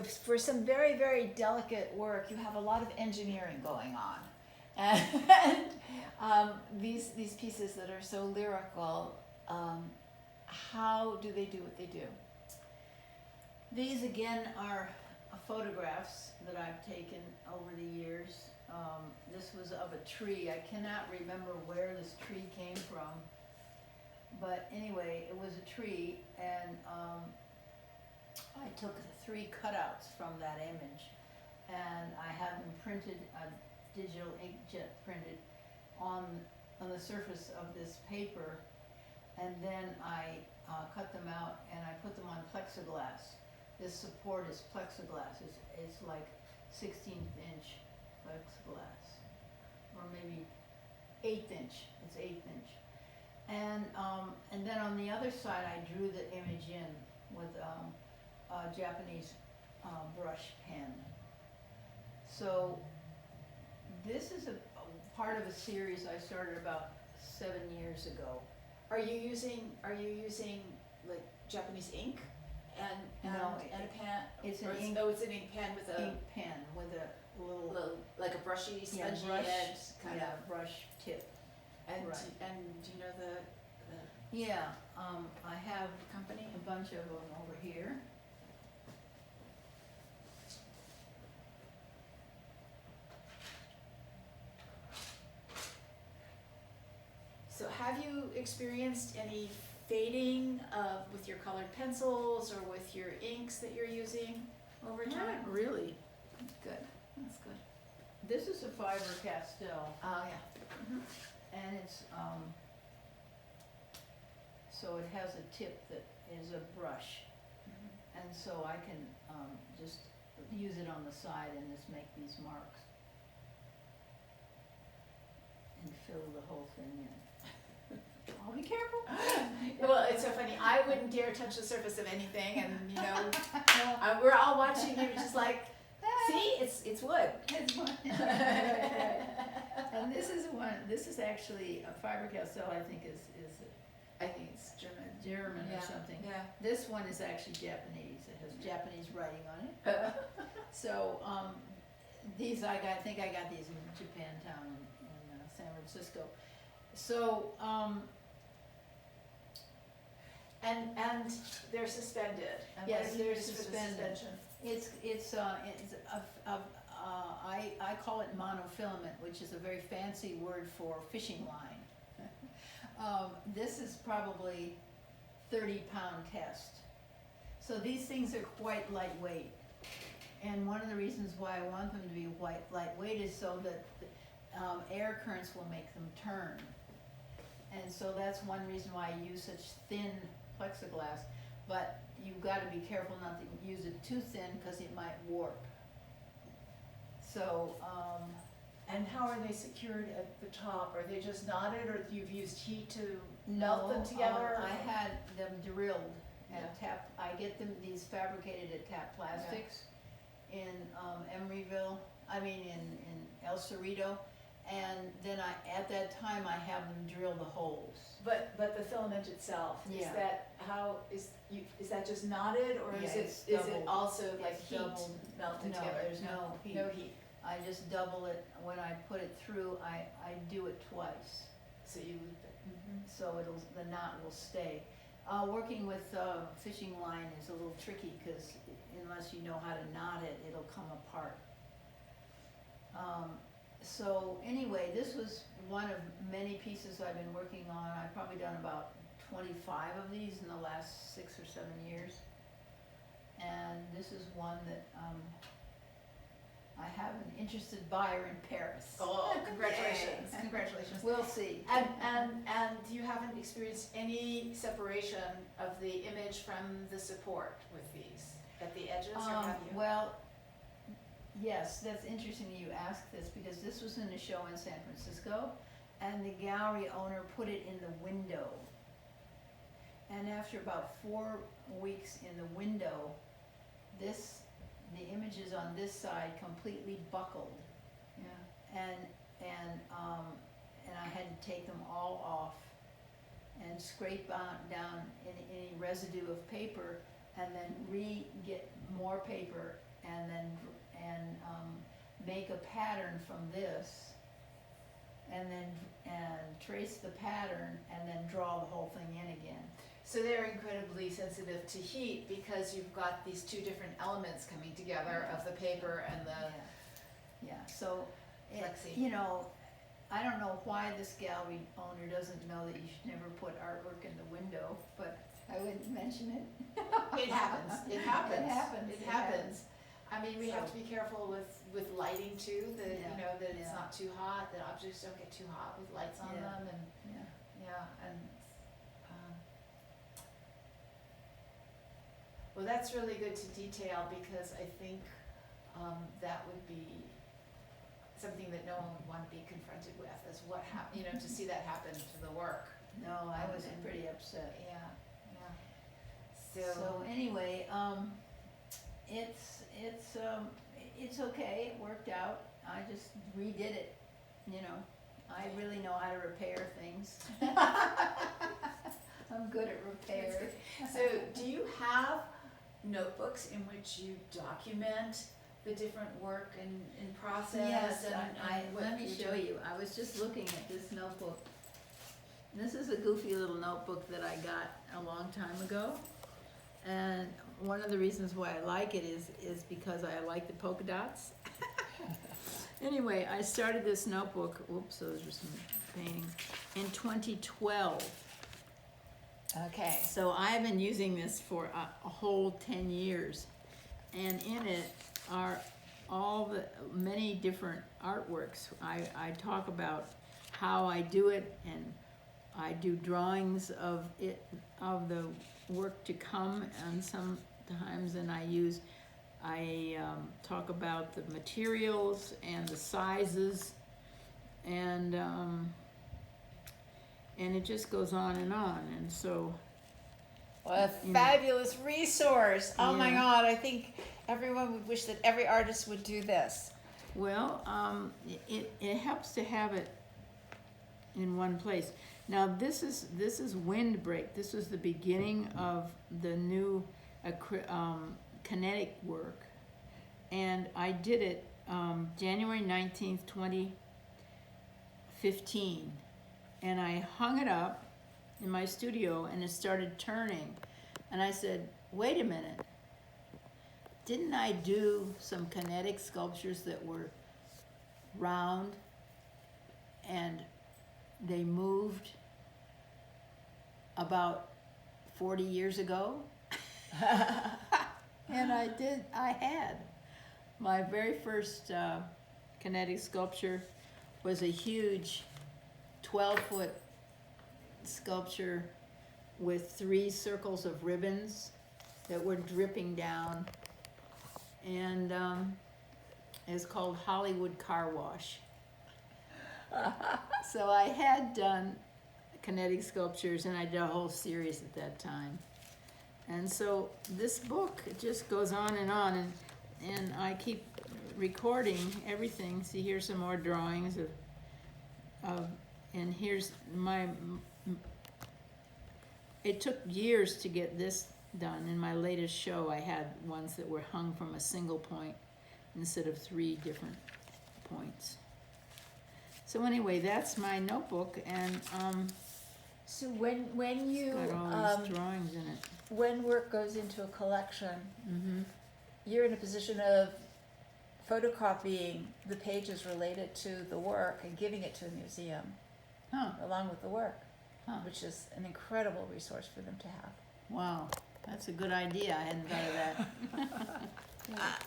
for some very, very delicate work, you have a lot of engineering going on. And these pieces that are so lyrical, how do they do what they do? These again are photographs that I've taken over the years. This was of a tree. I cannot remember where this tree came from, but anyway, it was a tree, and I took 3 cutouts from that image, and I have them printed, digital inkjet printed on the surface of this paper, and then I cut them out and I put them on plexiglass. This support is plexiglass. It's like 16th inch plexiglass, or maybe 1/8 inch. It's 1/8 inch. And then on the other side, I drew the image in with a Japanese brush pen. So this is a part of a series I started about 7 years ago. Are you using like Japanese ink and No, and a pen? it's Or an ink, oh, it's an ink pen with a ink pen with a little like a brushy, spongy brush, edge kind of. brush tip. And right. and do you know the Yeah, I have company? a bunch of them over here. So have you experienced any fading with your colored pencils or with your inks that you're using over time? Not really. Good, that's good. This is a fiber pastel, Oh, yeah. and it's, so it has a tip that is a brush, and so I can just use it on the side and just make these marks and fill the whole thing in. I'll be careful. Well, it's so funny. I wouldn't dare touch the surface of anything, and you know, we're all watching you, just like, see, it's wood. It's one. Right. And this is one. This is actually a fiber pastel. I think is I think it's German. or something. Yeah. This one is actually Japanese. It has Japanese writing on it. So these I think I got these in Japantown in San Francisco. So And they're suspended. And yes, what have you they're used for the suspended. suspension? I call it monofilament, which is a very fancy word for fishing line. This is probably 30-pound test. So these things are quite lightweight. And one of the reasons why I want them to be lightweight is so that air currents will make them turn. And so that's one reason why I use such thin plexiglass. But you've got to be careful not to use it too thin because it might warp. So, And how are they secured at the top? Are they just knotted, or you've used heat to no, melt them together? I had them drilled at Tap. I get them these fabricated at Tap Plastics in Emeryville. I mean in El Cerrito, and then at that time I have them drill the holes. But the filament itself, is Yeah. that is that just knotted, or Yeah, is it's it doubled. also like It's heat doubled. melted No, together? there's no heat. No heat. I just double it when I put it through. I do it twice, So you loop it. so the knot will stay. Working with fishing line is a little tricky because unless you know how to knot it, it'll come apart. So anyway, this was one of many pieces I've been working on. I've probably done about 25 of these in the last 6 or 7 years. And this is one that I have an interested buyer in Paris. Oh, congratulations! Congratulations. We'll see. And you haven't experienced any separation of the image from the support with these at the edges, or have you? Well, yes, that's interesting that you ask this because this was in a show in San Francisco, and the gallery owner put it in the window. And after about 4 weeks in the window, the images on this side completely buckled, Yeah. and I had to take them all off and scrape down any residue of paper, and then get more paper and then make a pattern from this, and trace the pattern, and then draw the whole thing in again. So they're incredibly sensitive to heat because you've got these two different elements coming together of the paper and the Yeah, so, Lexi. you know, I don't know why this gallery owner doesn't know that you should never put artwork in the window, but I wouldn't mention it. It happens. It happens. It happens. It happens. I mean, we have So- to be careful with lighting too. That Yeah, you know that it's yeah. not too hot. That objects don't get too hot with lights on Yeah. them, and Yeah. and well, that's really good to detail because I think that would be something that no one would want to be confronted with, is what happened. You know, to see that happen to the work. No, I was And- pretty upset. Yeah, yeah. So anyway, it's okay, it worked out, I just redid it, you know, I really know how to repair things. I'm good at repair. So, do you have notebooks in which you document the different work and process? Yes, and what let me you show do? you, I was just looking at this notebook. This is a goofy little notebook that I got a long time ago. And one of the reasons why I like it is because I like the polka dots. Anyway, I started this notebook, oops, those are some paintings, in 2012. Okay. So I've been using this for a whole 10 years. And in it are all the many different artworks. I talk about how I do it, and I do drawings of it, of the work to come, and sometimes, and I talk about the materials and the sizes, and it just goes on, and so, What a You know. fabulous resource. Oh my Yeah. God, I think everyone would wish that every artist would do this. well, it helps to have it in one place. Now this is Windbreak. This was the beginning of the new kinetic work, and I did it January 19th, 2015, and I hung it up in my studio, and it started turning, and I said, wait a minute, didn't I do some kinetic sculptures that were round and they moved about 40 years ago? And I had. My very first kinetic sculpture was a huge 12-foot sculpture with 3 circles of ribbons that were dripping down, and it's called Hollywood Car Wash. So I had done kinetic sculptures, and I did a whole series at that time. And so this book, it just goes on, and I keep recording everything. See, here's some more drawings of and here's it took years to get this done. In my latest show, I had ones that were hung from a single point instead of 3 different points. So anyway, that's my notebook, and So when you got all these drawings in it. when work goes into a collection, Mm-hmm. you're in a position of photocopying the pages related to the work and giving it to a museum Huh. along with the work, Huh. which is an incredible resource for them to have. Wow, that's a good idea. I hadn't thought of that.